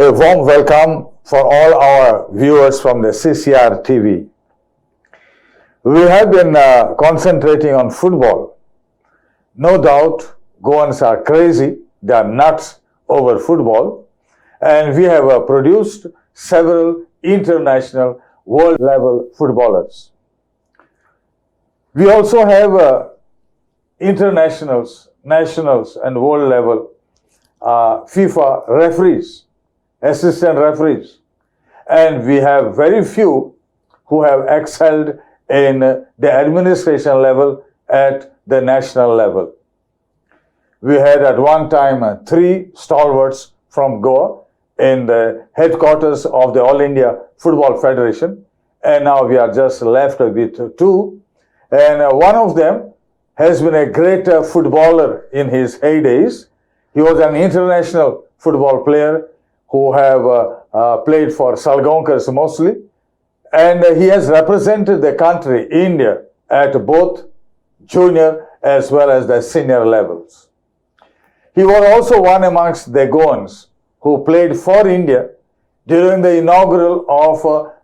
A warm welcome for all our viewers from the CCR TV. We have been concentrating on football. No doubt, Goans are crazy, they are nuts over football, and we have produced several international world-level footballers. We also have internationals, nationals, and world-level FIFA referees, assistant referees, and we have very few who have excelled in the administration level at the national level. We had at one time 3 stalwarts from Goa in the headquarters of the All India Football Federation, and now we are just left with 2, and one of them has been a great footballer in his heydays. He was an international football player who have played for Salgonkars mostly, and he has represented the country, India, at both junior as well as the senior levels. He was also one amongst the Goans who played for India during the inaugural of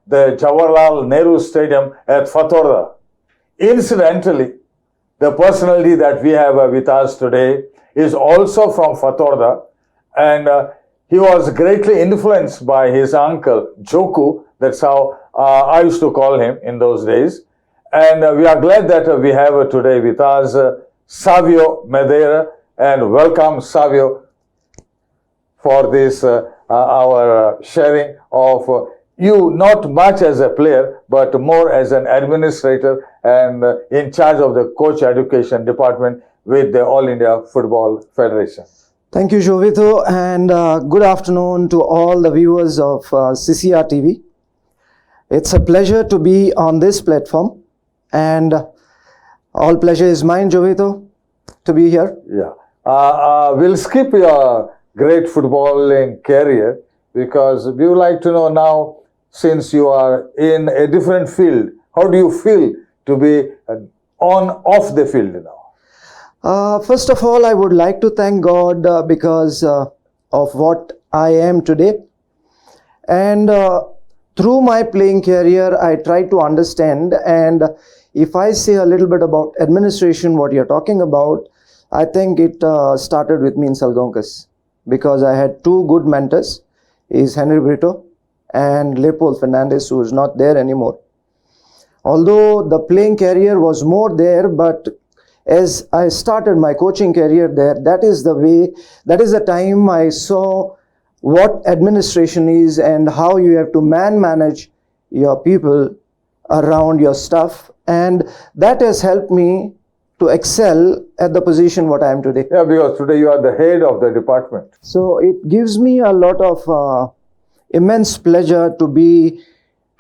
the Jawaharlal Nehru Stadium at Fatorda. Incidentally, the personality that we have with us today is also from Fatorda, and he was greatly influenced by his uncle, Joku. That's how I used to call him in those days. And we are glad that we have today with us Savio Medeira, and welcome Savio for this our sharing of you not much as a player but more as an administrator and in charge of the coach education department with the All India Football Federation. Thank you, Jovito, and good afternoon to all the viewers of CCR TV. It's a pleasure to be on this platform, and all pleasure is mine, Jovito, to be here. Yeah. We'll skip your great footballing career because we would like to know now, since you are in a different field, how do you feel to be off the field now? First of all, I would like to thank God because of what I am today. And through my playing career, I try to understand. And if I say a little bit about administration, what you're talking about, I think it started with me in Salgonkars because I had 2 good mentors, is Henry Brito and Leopold Fernandez, who is not there anymore. Although the playing career was more there, but as I started my coaching career there, that is the time I saw what administration is and how you have to manage your people around your stuff, and that has helped me to excel at the position what I am today. Yeah, because today you are the head of the department. So it gives me a lot of immense pleasure to be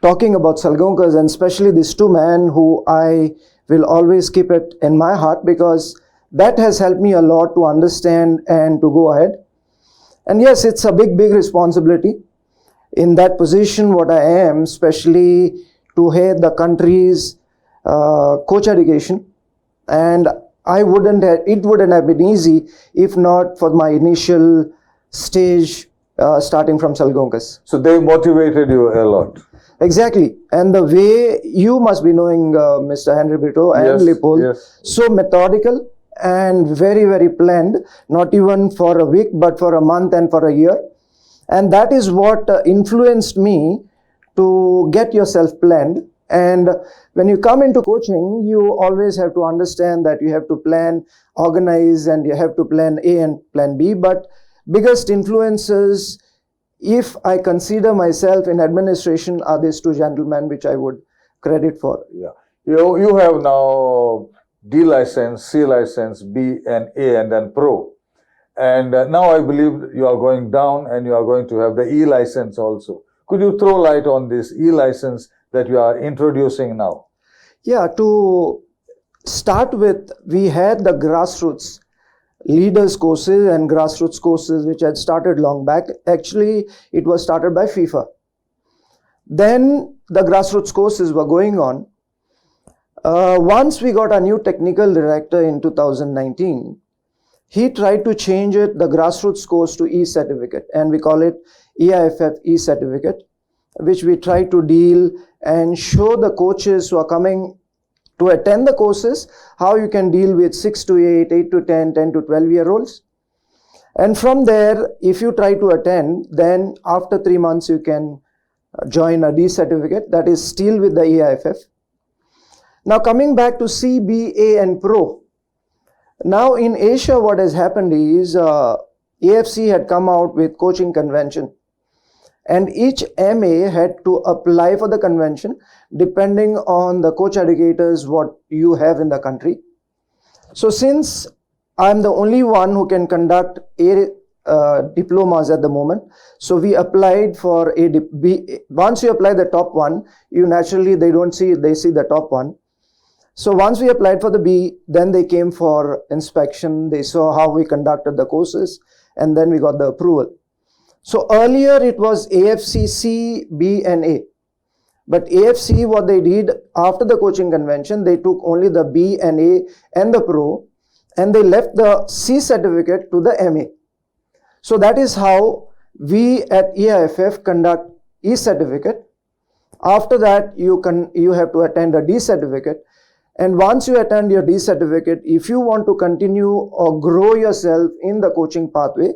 talking about Salgonkars, and especially these 2 men who I will always keep it in my heart because that has helped me a lot to understand and to go ahead. And yes, it's a big responsibility in that position what I am, especially to head the country's coach education. And it wouldn't have been easy if not for my initial stage starting from Salgonkars. So they motivated you a lot. Exactly. And the way you must be knowing Mr. Henry Brito and Leopold, so methodical and very planned, not even for a week, but for a month and for a year. And that is what influenced me to get yourself planned. And when you come into coaching, you always have to understand that you have to plan, organize, and you have to plan A and plan B. But biggest influences, if I consider myself in administration, are these 2 gentlemen which I would credit for. Yeah, you have now D license, C license, B and A, and then Pro. And now I believe you are going down and you are going to have the E license also. Could you throw light on this E license that you are introducing now? Yeah, to start with, we had the grassroots leaders courses and grassroots courses which had started long back. Actually, it was started by FIFA. Then the grassroots courses were going on. Once we got a new technical director in 2019, he tried to change it, the grassroots course, to E-certificate, and we call it EIFF e-certificate, which we try to deal and show the coaches who are coming to attend the courses how you can deal with 6 to 8, 8 to 10, 10 to 12-year-olds. And from there, if you try to attend, then after 3 months you can join a D certificate, that is still with the EIFF. Now coming back to C, B, A and Pro. Now in Asia what has happened is AFC had come out with coaching convention, and each MA had to apply for the convention depending on the coach educators what you have in the country. So since I'm the only one who can conduct A diplomas at the moment, so we applied for a B. Once you apply the top one, you naturally they see the top one. So once we applied for the B, then they came for inspection, they saw how we conducted the courses, and then we got the approval. So earlier it was AFC C, B and A. But AFC, what they did after the coaching convention, they took only the B and A and the Pro, and they left the C certificate to the MA. So that is how we at EIFF conduct E certificate. After that, you have to attend a D certificate. And once you attend your D certificate, if you want to continue or grow yourself in the coaching pathway,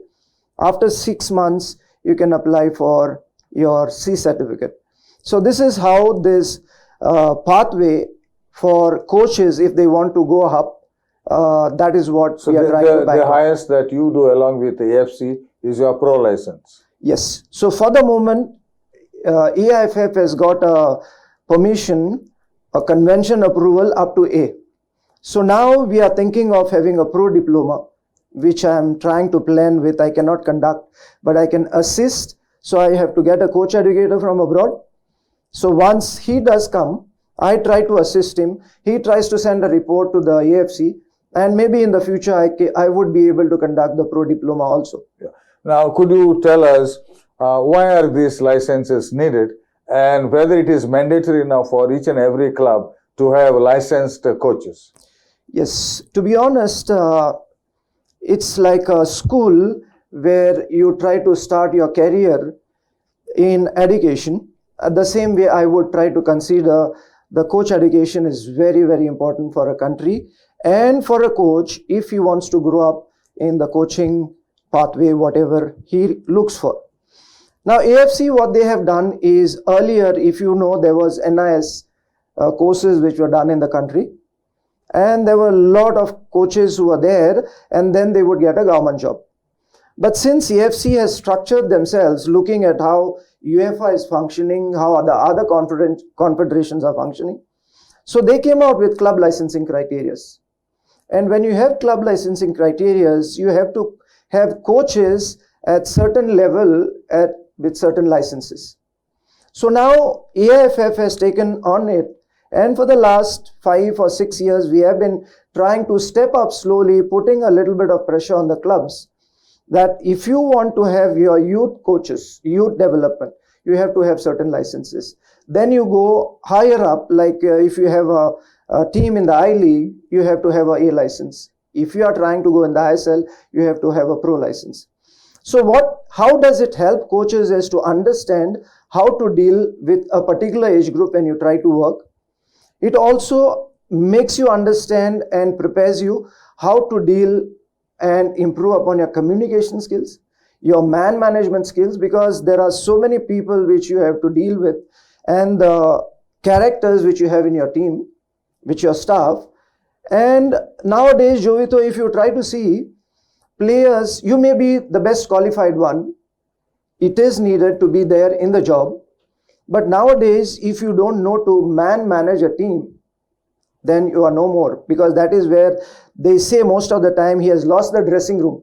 after 6 months, you can apply for your C certificate. So this is how this pathway for coaches, if they want to go up, that is what we are trying to buy. The highest that you do along with the AFC is your pro license. Yes. So for the moment, EIFF has got a permission, a convention approval up to A. So now we are thinking of having a pro diploma, which I am trying to plan with. I cannot conduct, but I can assist. So I have to get a coach educator from abroad. So once he does come, I try to assist him. He tries to send a report to the AFC, and maybe in the future I would be able to conduct the pro diploma also. Yeah. Now, could you tell us why are these licenses needed, and whether it is mandatory now for each and every club to have licensed coaches? Yes, to be honest, it's like a school where you try to start your career in education. The same way I would try to consider the coach education is very, very important for a country and for a coach if he wants to grow up in the coaching pathway, whatever he looks for. Now AFC, what they have done is, earlier, if you know, there was NIS courses which were done in the country, and there were a lot of coaches who were there, and then they would get a government job. But since AFC has structured themselves, looking at how UEFA is functioning, how the other confederations are functioning, so they came out with club licensing criteria. And when you have club licensing criteria, you have to have coaches at certain level with certain licenses. So now AIFF has taken on it, and for the last 5 or 6 years, we have been trying to step up slowly, putting a little bit of pressure on the clubs, that if you want to have your youth coaches, youth development, you have to have certain licenses. Then you go higher up, like if you have a team in the I-League, you have to have a A license. If you are trying to go in the ISL, you have to have a pro license. So how does it help coaches is to understand how to deal with a particular age group when you try to work. It also makes you understand and prepares you how to deal and improve upon your communication skills, your man management skills, because there are so many people which you have to deal with, and the characters which you have in your team, which your staff. And nowadays, Jovito, if you try to see players, you may be the best qualified one. It is needed to be there in the job. But nowadays, if you don't know to manage a team, then you are no more, because that is where they say most of the time he has lost the dressing room.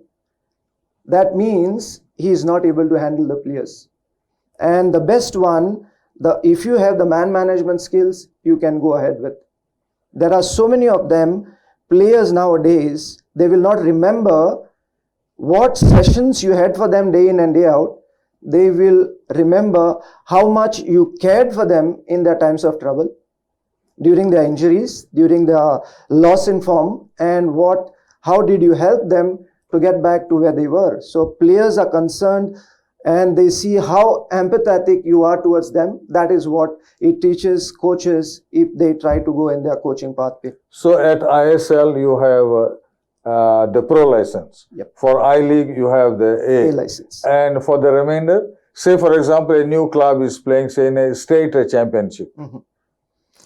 That means he is not able to handle the players. And the best one, if you have the man management skills, you can go ahead with. There are so many of them, players nowadays, they will not remember what sessions you had for them day in and day out. They will remember how much you cared for them in their times of trouble, during their injuries, during their loss in form, and how did you help them to get back to where they were. So players are concerned and they see how empathetic you are towards them. That is what it teaches coaches if they try to go in their coaching pathway. So at ISL you have the pro license. Yep. For I League you have the A license. And for the remainder, say for example a new club is playing say in a state championship. Mm-hmm.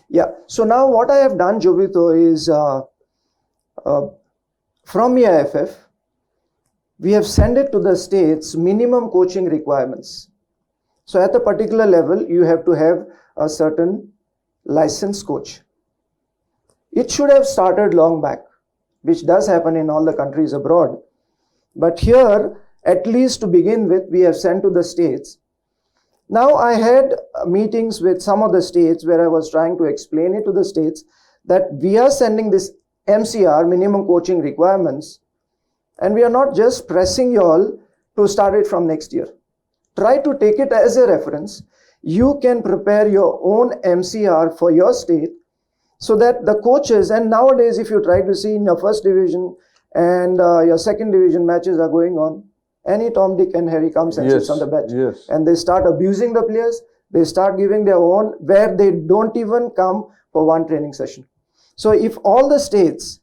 Yeah. So now what I have done, Jovito, is from EIFF, we have sent it to the states minimum coaching requirements. So at a particular level, you have to have a certain licensed coach. It should have started long back, which does happen in all the countries abroad. But here, at least to begin with, we have sent to the states. Now I had meetings with some of the states where I was trying to explain it to the states that we are sending this MCR, minimum coaching requirements, and we are not just pressing you all to start it from next year. Try to take it as a reference. You can prepare your own MCR for your state so that the coaches, and nowadays if you try to see in your first division and your second division matches are going on, any Tom, Dick and Harry comes and sits on the bench. Yes. And they start abusing the players. They start giving their own where they don't even come for one training session. So if all the states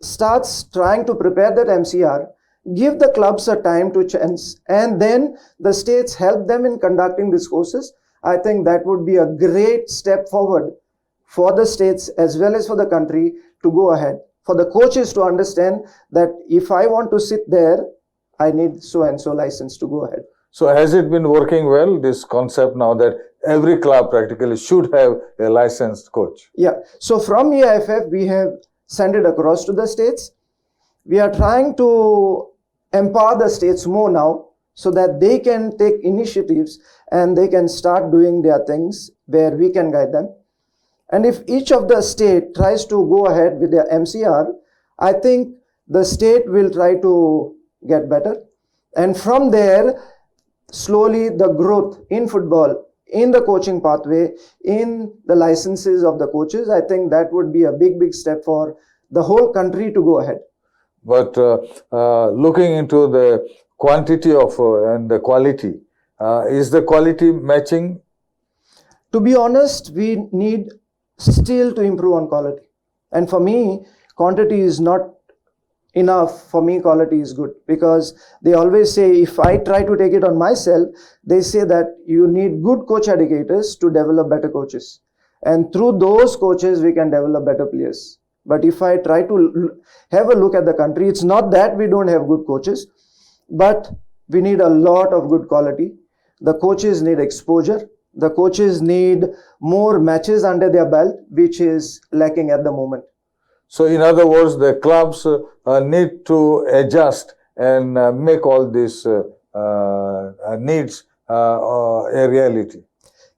starts trying to prepare that MCR, give the clubs a time to chance, and then the states help them in conducting these courses, I think that would be a great step forward for the states as well as for the country to go ahead. For the coaches to understand that if I want to sit there, I need so and so license to go ahead. So has it been working well, this concept now that every club practically should have a licensed coach? Yeah. So from EIFF, we have sent it across to the states. We are trying to empower the states more now so that they can take initiatives and they can start doing their things where we can guide them. And if each of the state tries to go ahead with their MCR, I think the state will try to get better. And from there, slowly the growth in football, in the coaching pathway, in the licenses of the coaches, I think that would be a big, big step for the whole country to go ahead. But looking into the quantity of and the quality, is the quality matching? To be honest, we need still to improve on quality. And for me, quantity is not enough. For me, quality is good, because they always say if I try to take it on myself, they say that you need good coach educators to develop better coaches. And through those coaches, we can develop better players. But if I try to have a look at the country, it's not that we don't have good coaches, but we need a lot of good quality. The coaches need exposure. The coaches need more matches under their belt, which is lacking at the moment. So in other words, the clubs need to adjust and make all these needs a reality.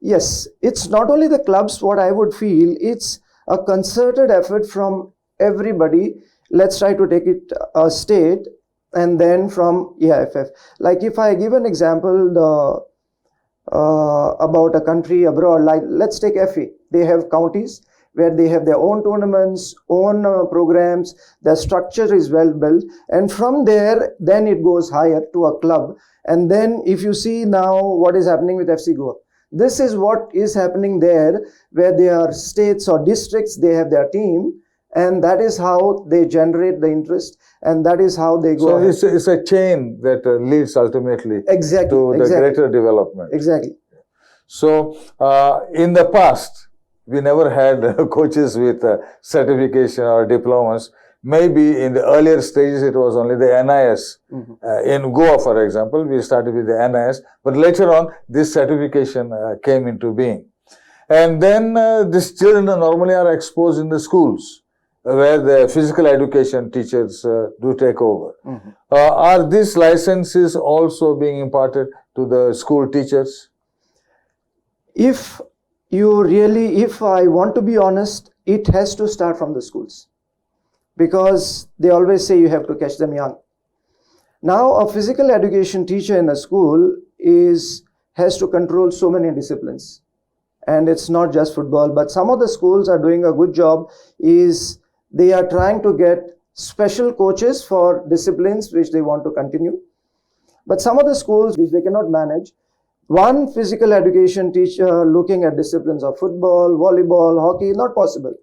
Yes, it's not only the clubs, what I would feel, it's a concerted effort from everybody. Let's try to take it a state and then from EIFF. Like if I give an example about a country abroad, like let's take FA. They have counties where they have their own tournaments, own programs, their structure is well built, and from there, then it goes higher to a club. And then if you see now what is happening with FC Goa, this is what is happening there, where they are states or districts, they have their team, and that is how they generate the interest, and that is how they go. So it's a chain that leads ultimately exactly, to the greater development. Exactly. So in the past, we never had coaches with certification or diplomas. Maybe in the earlier stages, it was only the NIS. Mm-hmm. In Goa, for example, we started with the NIS, but later on, this certification came into being. And then these children normally are exposed in the schools, where the physical education teachers do take over. Mm-hmm. Are these licenses also being imparted to the school teachers? If I want to be honest, it has to start from the schools, because they always say you have to catch them young. Now, a physical education teacher in a school has to control so many disciplines, and it's not just football, but some of the schools are doing a good job. They are trying to get special coaches for disciplines which they want to continue. But some of the schools which they cannot manage, one physical education teacher looking at disciplines of football, volleyball, hockey, not possible.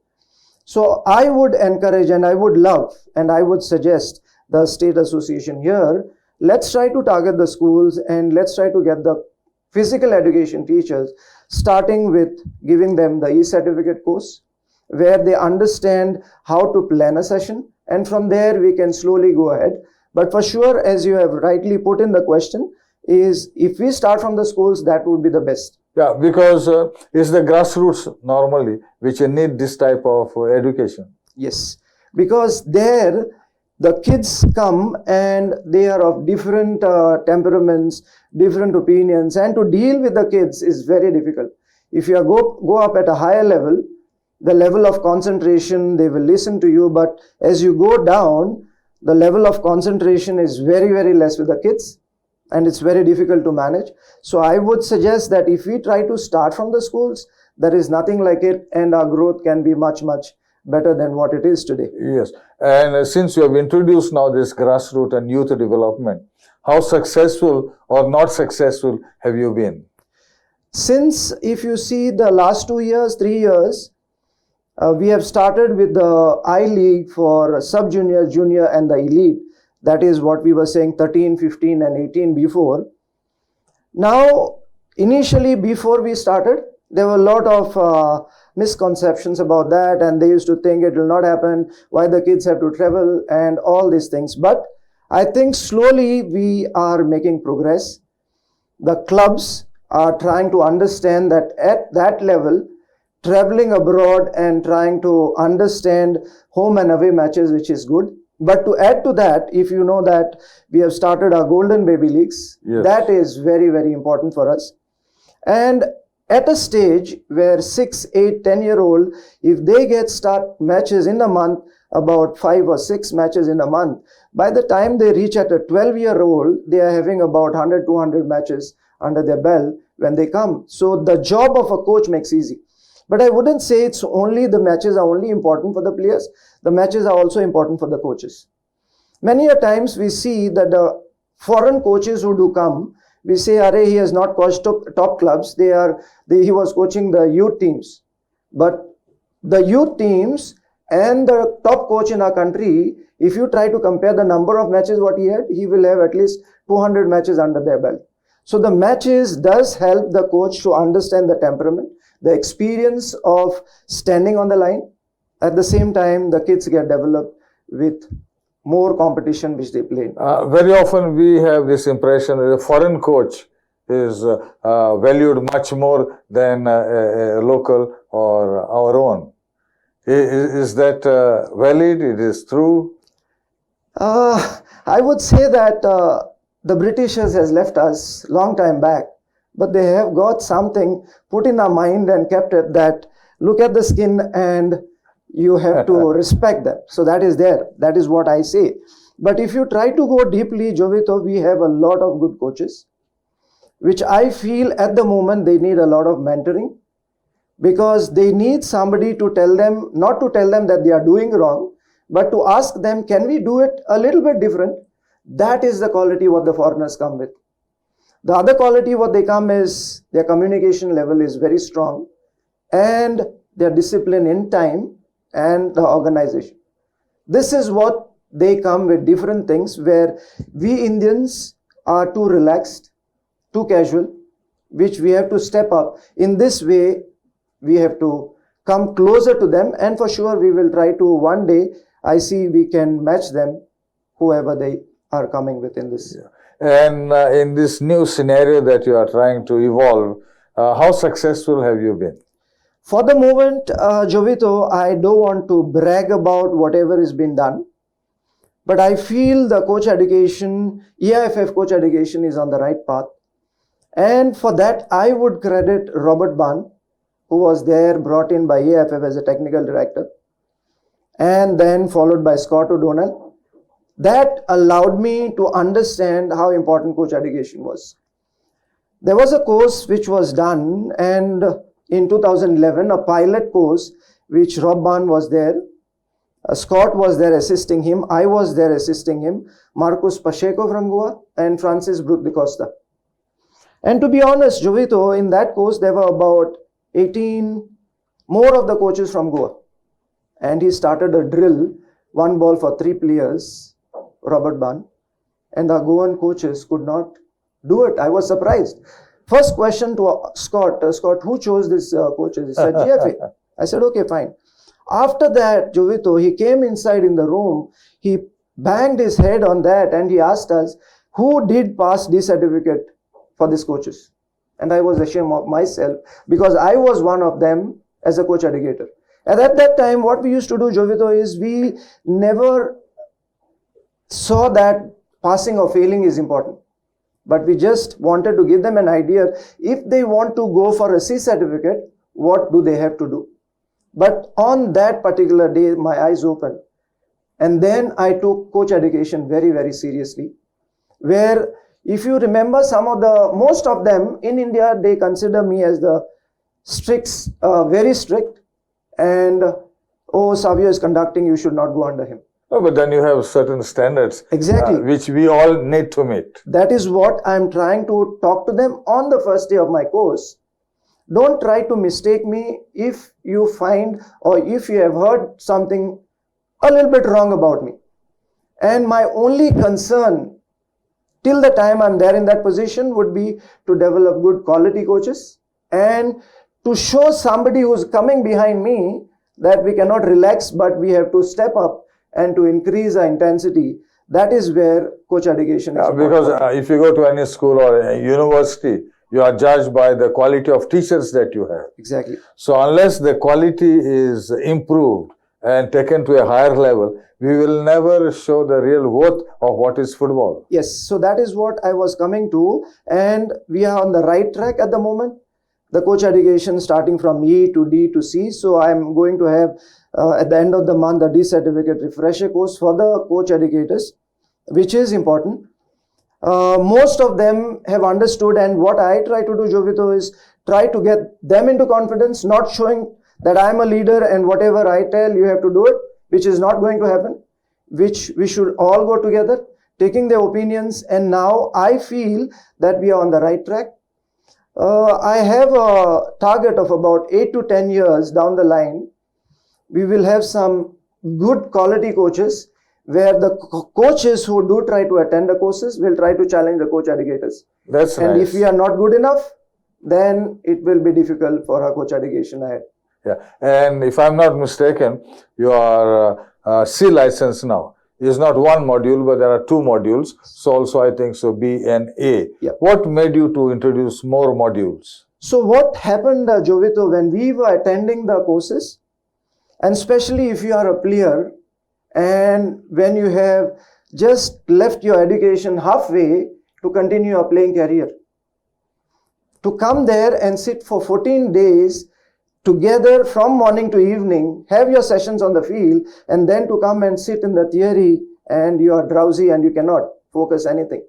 So I would encourage and I would love and I would suggest the state association here, let's try to target the schools and let's try to get the physical education teachers, starting with giving them the e-certificate course, where they understand how to plan a session, and from there we can slowly go ahead. But for sure, as you have rightly put in the question, is if we start from the schools, that would be the best. Yeah, because it's the grassroots normally which need this type of education. Yes, because there the kids come and they are of different temperaments, different opinions, and to deal with the kids is very difficult. If you go up at a higher level, the level of concentration, they will listen to you, but as you go down, the level of concentration is very, very less with the kids, and it's very difficult to manage. So I would suggest that if we try to start from the schools, there is nothing like it, and our growth can be much, much better than what it is today. Yes, and since you have introduced now this grassroots and youth development, how successful or not successful have you been? Since, if you see the last 2 years, 3 years, we have started with the I-League for sub-junior, junior and the elite. That is what we were saying 13, 15 and 18 before. Now, initially before we started, there were a lot of misconceptions about that, and they used to think it will not happen, why the kids have to travel and all these things. But I think slowly we are making progress. The clubs are trying to understand that at that level, traveling abroad and trying to understand home and away matches, which is good. But to add to that, if you know that we have started our Golden Baby Leagues, yes, that is very, very important for us. And at a stage where 6, 8, 10-year-old, if they get start matches in a month, about 5 or 6 matches in a month, by the time they reach at a 12-year-old, they are having about 100, 200 matches under their belt when they come. So the job of a coach makes easy. But I wouldn't say it's only the matches are only important for the players. The matches are also important for the coaches. Many a times we see that the foreign coaches who do come, we say, "Arey, he has not coached top clubs. He was coaching the youth teams." But the youth teams and the top coach in our country, if you try to compare the number of matches what he had, he will have at least 200 matches under their belt. So the matches does help the coach to understand the temperament, the experience of standing on the line. At the same time, the kids get developed with more competition which they play. Very often we have this impression that a foreign coach is valued much more than a local or our own. Is that valid? It is true? I would say that the Britishers has left us long time back, but they have got something put in our mind and kept it that look at the skin and you have to respect them. So that is there. That is what I say. But if you try to go deeply, Jovito, we have a lot of good coaches, which I feel at the moment they need a lot of mentoring, because they need somebody to tell them, not to tell them that they are doing wrong, but to ask them, can we do it a little bit different? That is the quality what the foreigners come with. The other quality what they come is their communication level is very strong and their discipline in time and the organization. This is what they come with, different things where we Indians are too relaxed, too casual, which we have to step up. In this way, we have to come closer to them, and for sure we will try to one day, I see we can match them, whoever they are coming with in this. Yeah. And in this new scenario that you are trying to evolve, how successful have you been? For the moment, Jovito, I don't want to brag about whatever has been done, but I feel the coach education, EIFF coach education is on the right path. And for that, I would credit Robert Ban, who was there, brought in by EIFF as a technical director, and then followed by Scott O'Donnell. That allowed me to understand how important coach education was. There was a course which was done, and in 2011, a pilot course, which Rob Ban was there, Scott was there assisting him. I was there assisting him. Marcos Pacheco from Goa and Francis Brook de Costa. And to be honest, Jovito, in that course, there were about 18 more of the coaches from Goa. And he started a drill, 1 ball for 3 players, Robert Ban. And the Goan coaches could not do it. I was surprised. First question to Scott, who chose this coaches? He said, GFA. I said, okay, fine. After that, Jovito, he came inside in the room, he banged his head on that and he asked us, who did pass this certificate for these coaches? And I was ashamed of myself because I was one of them as a coach educator. And at that time, what we used to do, Jovito, is we never saw that passing or failing is important. But we just wanted to give them an idea. If they want to go for a C certificate, what do they have to do? But on that particular day, my eyes opened. And then I took coach education very, very seriously. Where, if you remember, most of them in India, they consider me as the very strict. And, oh, Savio is conducting, you should not go under him. Oh, but then you have certain standards. Exactly. Which we all need to meet. That is what I'm trying to talk to them on the first day of my course. Don't try to mistake me if you find or if you have heard something a little bit wrong about me. And my only concern till the time I'm there in that position would be to develop good quality coaches and to show somebody who's coming behind me that we cannot relax, but we have to step up and to increase our intensity. That is where coach education is important. Because if you go to any school or a university, you are judged by the quality of teachers that you have. Exactly. So unless the quality is improved and taken to a higher level, we will never show the real worth of what is football. Yes, so that is what I was coming to, and we are on the right track at the moment. The coach education starting from E to D to C. So I'm going to have at the end of the month a D certificate refresher course for the coach educators, which is important. Most of them have understood, and what I try to do, Jovito, is try to get them into confidence, not showing that I'm a leader and whatever I tell you have to do it, which is not going to happen, which we should all go together, taking their opinions. And now I feel that we are on the right track. I have a target of about 8 to 10 years down the line. We will have some good quality coaches where the coaches who do try to attend the courses will try to challenge the coach educators. That's and nice. If we are not good enough, then it will be difficult for our coach education ahead. Yeah, and if I'm not mistaken, your C license now is not one module, but there are 2 modules. So also I think so B and A. Yeah. What made you to introduce more modules? So what happened, Jovito, when we were attending the courses, and especially if you are a player, and when you have just left your education halfway to continue your playing career, to come there and sit for 14 days together from morning to evening, have your sessions on the field, and then to come and sit in the theory and you are drowsy and you cannot focus anything.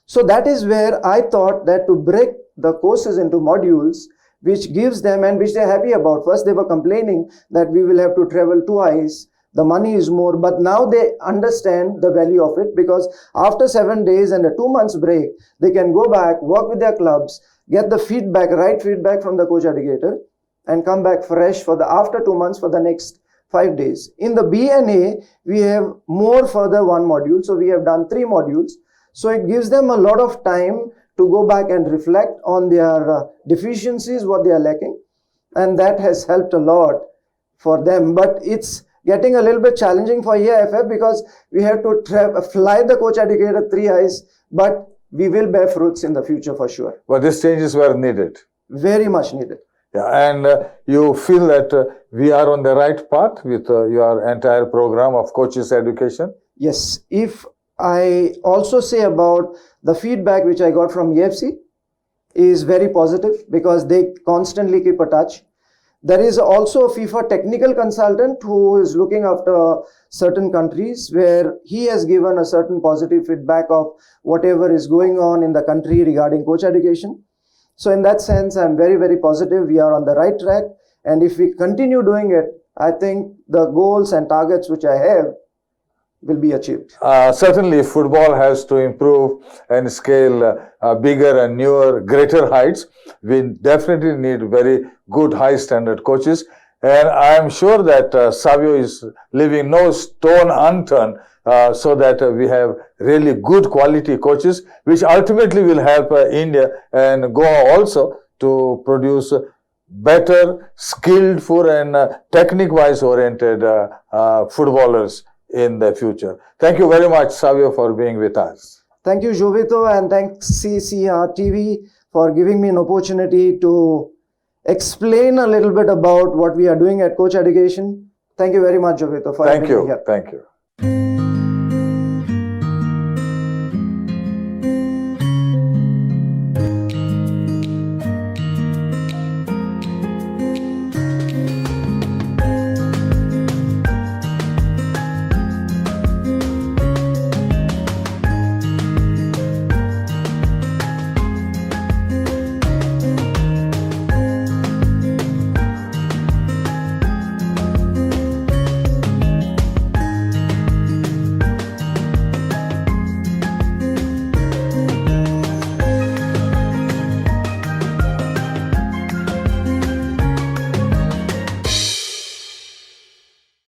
So that is where I thought that to break the courses into modules, which gives them and which they're happy about. First they were complaining that we will have to travel twice, the money is more, but now they understand the value of it, because after 7 days and a 2 months break, they can go back, work with their clubs, get the feedback, right feedback from the coach educator, and come back fresh for the after 2 months for the next 5 days. In the B and A, we have more further 1 module. So we have done 3 modules. So it gives them a lot of time to go back and reflect on their deficiencies, what they are lacking. And that has helped a lot for them. But it's getting a little bit challenging for EIFF because we have to fly the coach educator 3 eyes, but we will bear fruits in the future for sure. But these changes were needed. Very much needed. Yeah, and you feel that we are on the right path with your entire program of coaches education? Yes. If I also say about the feedback which I got from EFC is very positive because they constantly keep a touch. There is also a FIFA technical consultant who is looking after certain countries where he has given a certain positive feedback of whatever is going on in the country regarding coach education. So in that sense, I'm very, very positive. We are on the right track. And if we continue doing it, I think the goals and targets which I have will be achieved. Certainly, football has to improve and scale bigger and newer, greater heights. We definitely need very good, high standard coaches. And I am sure that Savio is leaving no stone unturned so that we have really good quality coaches, which ultimately will help India and Goa also to produce better, skillful, and technique-wise oriented footballers in the future. Thank you very much, Savio, for being with us. Thank you, Jovito, and thanks CCR TV for giving me an opportunity to explain a little bit about what we are doing at Coach Education. Thank you very much, Jovito, for having me here. Thank you.